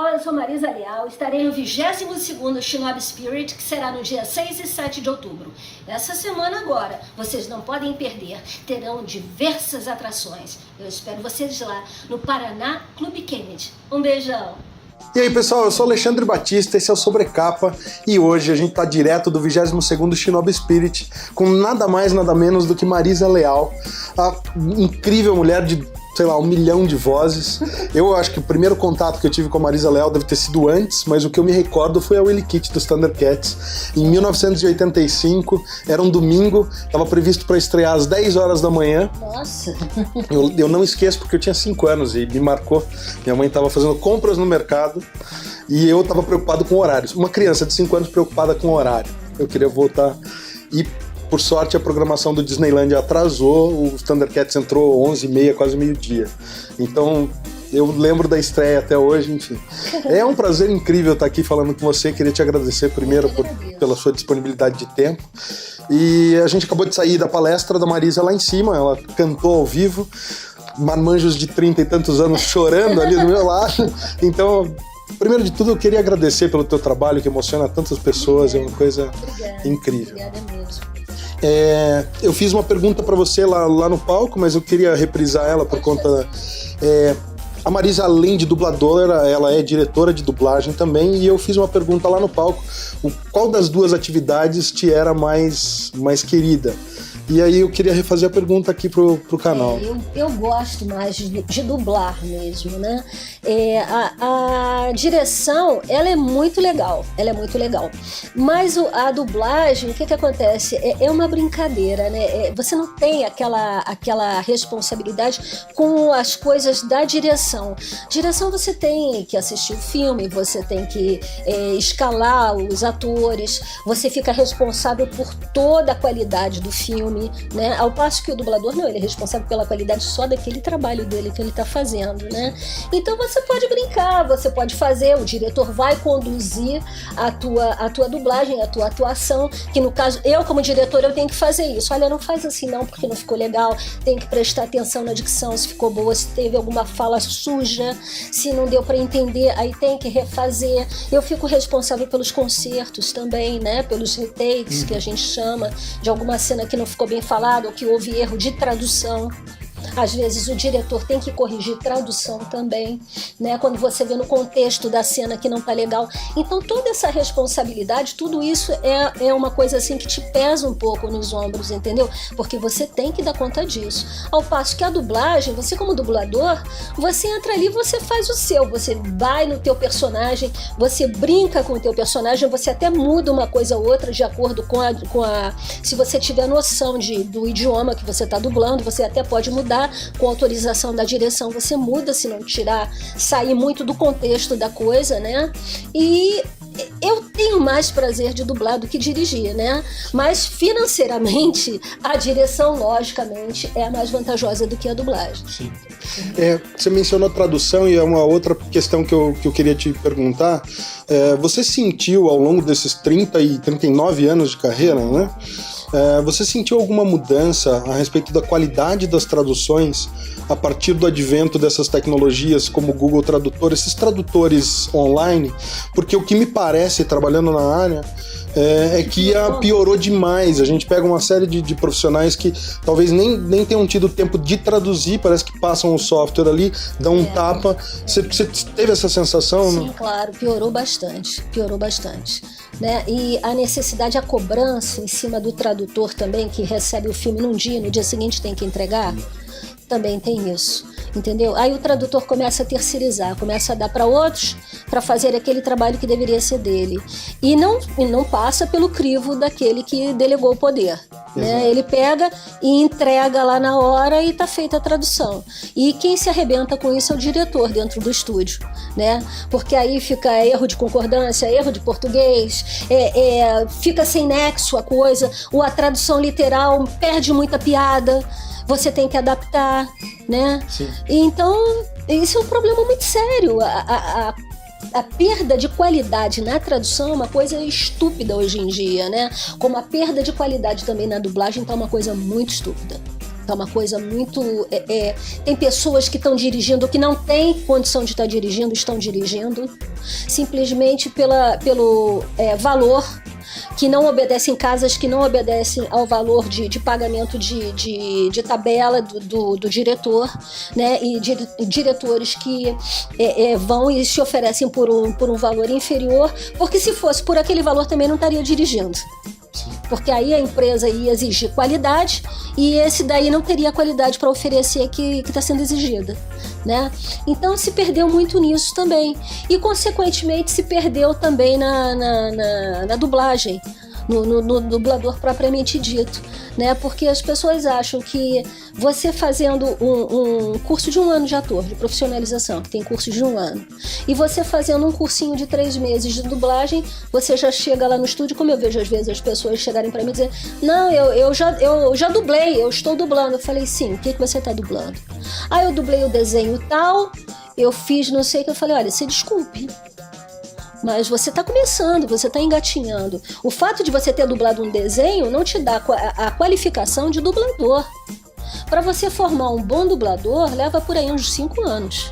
pessoal, eu sou Marisa Leal, estarei no 22º Shinobi Spirit, que será no dia 6 e 7 de outubro. Essa semana agora, vocês não podem perder, terão diversas atrações. Eu espero vocês lá no Paraná Clube Kennedy. Um beijão! E aí pessoal, eu sou Alexandre Batista, esse é o Sobrecapa e hoje a gente tá direto do 22º Shinobi Spirit com nada mais, nada menos do que Marisa Leal, a incrível mulher de, sei lá, 1 milhão de vozes. Eu acho que o primeiro contato que eu tive com a Marisa Leal deve ter sido antes, mas o que eu me recordo foi a Willy Kit dos Thundercats. Em 1985, era um domingo, estava previsto para estrear às 10 horas da manhã. Nossa! Eu não esqueço porque eu tinha 5 anos e me marcou. Minha mãe estava fazendo compras no mercado e eu estava preocupado com horários. Uma criança de 5 anos preocupada com horário. Eu queria voltar e... Por sorte, a programação do Disneyland atrasou, o Thundercats entrou 11h30, quase meio-dia. Então, eu lembro da estreia até hoje, enfim. É um prazer incrível estar aqui falando com você, queria te agradecer primeiro pela sua disponibilidade de tempo. E a gente acabou de sair da palestra da Marisa lá em cima, ela cantou ao vivo, marmanjos de 30 e tantos anos chorando ali do meu lado. Então... Primeiro de tudo, eu queria agradecer pelo teu trabalho, que emociona tantas pessoas, é uma coisa incrível. Obrigada mesmo. Eu fiz uma pergunta para você lá no palco, mas eu queria reprisar ela por conta... A Marisa, além de dubladora, ela é diretora de dublagem também, e eu fiz uma pergunta lá no palco, qual das duas atividades te era mais querida? E aí eu queria refazer a pergunta aqui pro canal. Eu gosto mais de dublar mesmo, né? A direção, ela é muito legal, mas a dublagem, o que acontece? É uma brincadeira, né? Você não tem aquela responsabilidade com as coisas da direção. Direção, você tem que assistir o filme, você tem que escalar os atores, você fica responsável por toda a qualidade do filme, né? Ao passo que o dublador não, ele é responsável pela qualidade só daquele trabalho dele que ele está fazendo, né? Então você pode brincar, você pode fazer, o diretor vai conduzir a tua dublagem, a tua atuação, que no caso, eu como diretor, eu tenho que fazer isso. Olha, não faz assim não, porque não ficou legal, tem que prestar atenção na dicção, se ficou boa, se teve alguma fala suja, se não deu para entender, aí tem que refazer. Eu fico responsável pelos concertos também, né? Pelos retakes, que a gente chama, de alguma cena que não ficou bem falado ou que houve erro de tradução. Às vezes o diretor tem que corrigir tradução também, né? Quando você vê no contexto da cena que não tá legal. Então toda essa responsabilidade, tudo isso é uma coisa assim que te pesa um pouco nos ombros, entendeu? Porque você tem que dar conta disso. Ao passo que a dublagem, você como dublador, você entra ali, você faz o seu, você vai no teu personagem, você brinca com o teu personagem, você até muda uma coisa ou outra de acordo com a se você tiver noção do idioma que você tá dublando, você até pode mudar com autorização da direção, você muda se não sair muito do contexto da coisa, né? E eu tenho mais prazer de dublar do que dirigir, né? Mas financeiramente, a direção, logicamente, é mais vantajosa do que a dublagem. Sim. Você mencionou tradução e é uma outra questão que eu queria te perguntar. Você sentiu ao longo desses 30 e 39 anos de carreira, né? Você sentiu alguma mudança a respeito da qualidade das traduções a partir do advento dessas tecnologias como o Google Tradutor, esses tradutores online? Porque o que me parece, trabalhando na área, é que piorou demais. A gente pega uma série de profissionais que talvez nem tenham tido tempo de traduzir, parece que passam o software ali, dão um tapa. Você teve essa sensação? Sim, não? Claro, piorou bastante. Né? E a necessidade, a cobrança em cima do tradutor também, que recebe o filme num dia, no dia seguinte tem que entregar, também tem isso, entendeu? Aí o tradutor começa a terceirizar, começa a dar para outros para fazer aquele trabalho que deveria ser dele. E não passa pelo crivo daquele que delegou o poder. Né? Ele pega e entrega lá na hora e tá feita a tradução. E quem se arrebenta com isso é o diretor dentro do estúdio, né? Porque aí fica erro de concordância, erro de português, fica sem nexo a coisa, ou a tradução literal perde muita piada, você tem que adaptar, né? Sim. Então, isso é um problema muito sério. A perda de qualidade na tradução é uma coisa estúpida hoje em dia, né? Como a perda de qualidade também na dublagem tá uma coisa muito estúpida. É uma coisa muito... tem pessoas que estão dirigindo que não têm condição de estar dirigindo, estão dirigindo, simplesmente pelo valor, que não obedecem, casas que não obedecem ao valor de pagamento de tabela do diretor, né? E diretores que vão e se oferecem por um valor inferior, porque se fosse por aquele valor também não estaria dirigindo. Porque aí a empresa ia exigir qualidade e esse daí não teria qualidade para oferecer que está sendo exigida, né? Então se perdeu muito nisso também. E consequentemente se perdeu também na dublagem, no dublador propriamente dito, né? Porque as pessoas acham que você fazendo um curso de 1 ano de ator, de profissionalização, que tem curso de 1 ano, e você fazendo um cursinho de 3 meses de dublagem, você já chega lá no estúdio, como eu vejo às vezes as pessoas chegarem para mim e dizer, não, eu já dublei, eu estou dublando. Eu falei, sim, o que você está dublando? Ah, eu dublei o desenho tal, eu fiz não sei o que. Eu falei, olha, se desculpe, mas você está começando, você está engatinhando. O fato de você ter dublado um desenho não te dá a qualificação de dublador. Para você formar um bom dublador, leva por aí uns 5 anos.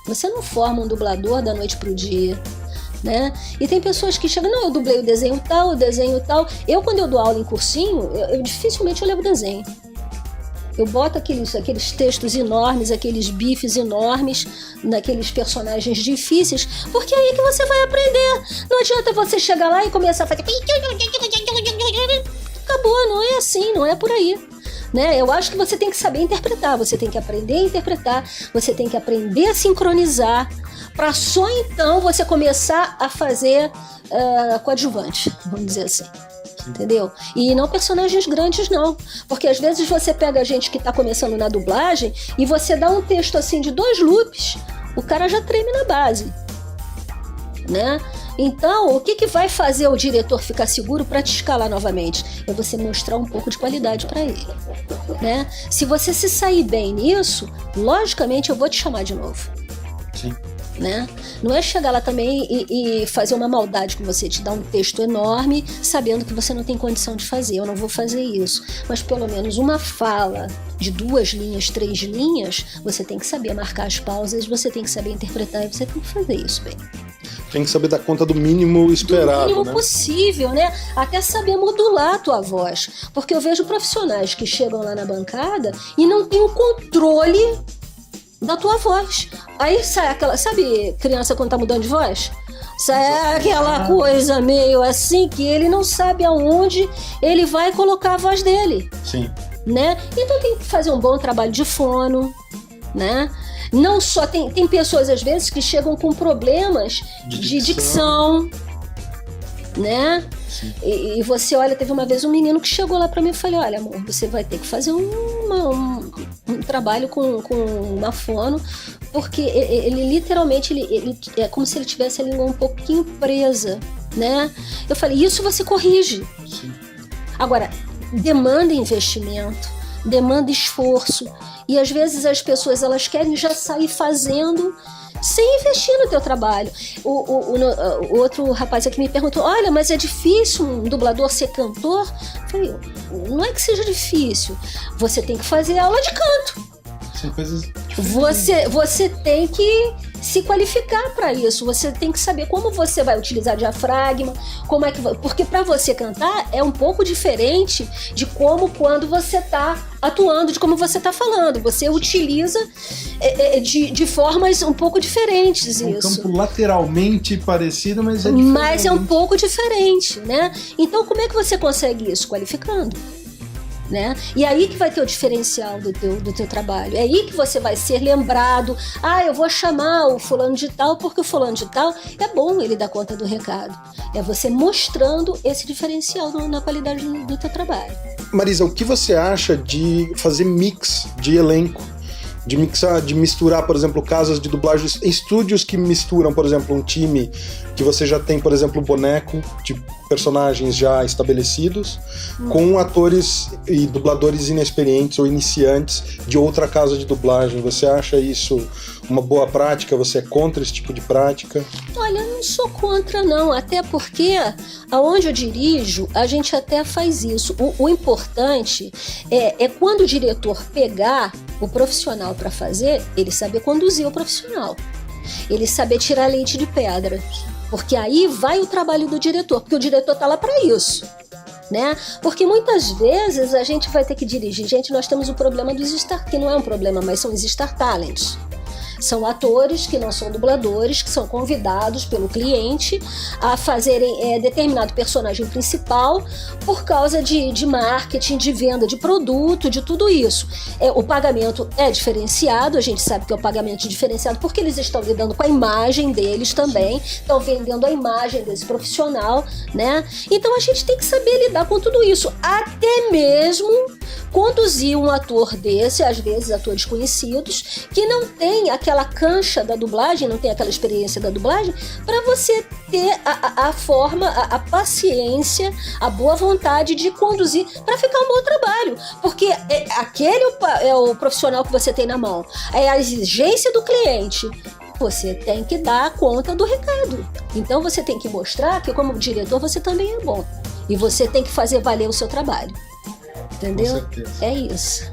Você não forma um dublador da noite pro dia, né? E tem pessoas que chegam, não, eu dublei o desenho tal. Eu, quando eu dou aula em cursinho, eu dificilmente levo desenho. Eu boto aqueles textos enormes, aqueles bifes enormes, naqueles personagens difíceis, porque é aí que você vai aprender. Não adianta você chegar lá e começar a fazer... Acabou, não é assim, não é por aí. Né? Eu acho que você tem que saber interpretar, você tem que aprender a interpretar, você tem que aprender a sincronizar, para só então você começar a fazer coadjuvante, vamos dizer assim. Entendeu? E não personagens grandes, não. Porque às vezes você pega a gente que está começando na dublagem e você dá um texto assim de 2 loops, o cara já treme na base, né? Então, o que vai fazer o diretor ficar seguro para te escalar novamente? É você mostrar um pouco de qualidade para ele, né? Se você se sair bem nisso, logicamente eu vou te chamar de novo. Sim. Né? Não é chegar lá também e fazer uma maldade com você, te dar um texto enorme, sabendo que você não tem condição de fazer. Eu não vou fazer isso. Mas pelo menos uma fala de 2 linhas, 3 linhas, você tem que saber marcar as pausas, você tem que saber interpretar e você tem que fazer isso bem. Tem que saber dar conta do mínimo esperado, do mínimo, né? Possível, né? Até saber modular a tua voz. Porque eu vejo profissionais que chegam lá na bancada e não têm o controle da tua voz. Aí sai aquela... Sabe criança quando tá mudando de voz? Sai aquela coisa meio assim que ele não sabe aonde ele vai colocar a voz dele. Sim. Né? Então tem que fazer um bom trabalho de fono, né? Não só... Tem pessoas às vezes que chegam com problemas de dicção, né? E você olha, teve uma vez um menino que chegou lá pra mim e falei, olha amor, você vai ter que fazer um trabalho com uma fono, porque ele literalmente ele é como se ele tivesse a língua um pouquinho presa, né? Eu falei, isso você corrige. Sim. Agora, demanda investimento, demanda esforço, e às vezes as pessoas elas querem já sair fazendo sem investir no teu trabalho. O outro rapaz aqui me perguntou, olha, mas é difícil um dublador ser cantor? Eu falei, não é que seja difícil, você tem que fazer aula de canto. São coisas Você tem que se qualificar para isso, você tem que saber como você vai utilizar diafragma, como é que porque para você cantar é um pouco diferente de como quando você está atuando, de como você está falando, você utiliza de formas um pouco diferentes um isso. Campo lateralmente parecido, mas é diferente. Mas é um pouco diferente, né? Então como é que você consegue isso? Qualificando. Né? E aí que vai ter o diferencial do teu trabalho. É aí que você vai ser lembrado. Ah, eu vou chamar o fulano de tal porque o fulano de tal é bom, ele dá conta do recado. É você mostrando esse diferencial na qualidade do teu trabalho. Marisa, o que você acha de fazer mix de elenco? De mixar, de misturar, por exemplo, casas de dublagem, estúdios que misturam, por exemplo, um time que você já tem, por exemplo, boneco de personagens já estabelecidos, com atores e dubladores inexperientes ou iniciantes de outra casa de dublagem. Você acha isso uma boa prática? Você é contra esse tipo de prática? Olha, eu não sou contra, não. Até porque, aonde eu dirijo, a gente até faz isso. O importante é quando o diretor pegar o profissional para fazer, ele saber conduzir o profissional. Ele saber tirar leite de pedra. Porque aí vai o trabalho do diretor, porque o diretor tá lá para isso, né? Porque muitas vezes a gente vai ter que dirigir. Gente, nós temos o problema dos Star, que não é um problema, mas são os Star Talents. São atores que não são dubladores, que são convidados pelo cliente a fazerem determinado personagem principal por causa de marketing, de venda de produto, de tudo isso. O pagamento é diferenciado, a gente sabe que é o pagamento diferenciado porque eles estão lidando com a imagem deles também, estão vendendo a imagem desse profissional, né? Então a gente tem que saber lidar com tudo isso, até mesmo conduzir um ator desse, às vezes atores conhecidos, que não tem aquela cancha da dublagem, não tem aquela experiência da dublagem, para você ter a forma, a paciência, a boa vontade de conduzir para ficar um bom trabalho. Porque aquele é o profissional que você tem na mão, é a exigência do cliente. Você tem que dar conta do recado. Então você tem que mostrar que, como diretor, você também é bom. E você tem que fazer valer o seu trabalho. Entendeu? Com certeza. É isso.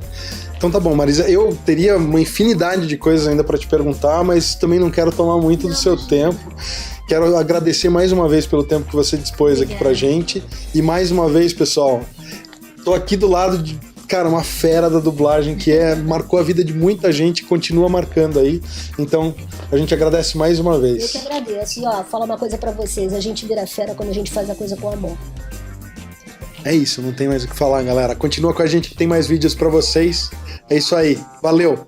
Então tá bom, Marisa, eu teria uma infinidade de coisas ainda para te perguntar, mas também não quero tomar muito do seu tempo. Quero agradecer mais uma vez pelo tempo que você dispôs aqui pra gente. E mais uma vez, pessoal, tô aqui do lado de, cara, uma fera da dublagem que marcou a vida de muita gente e continua marcando aí. Então, a gente agradece mais uma vez. Eu que agradeço. E ó, falar uma coisa pra vocês, a gente vira fera quando a gente faz a coisa com amor. É isso, não tem mais o que falar, galera. Continua com a gente que tem mais vídeos pra vocês. É isso aí. Valeu!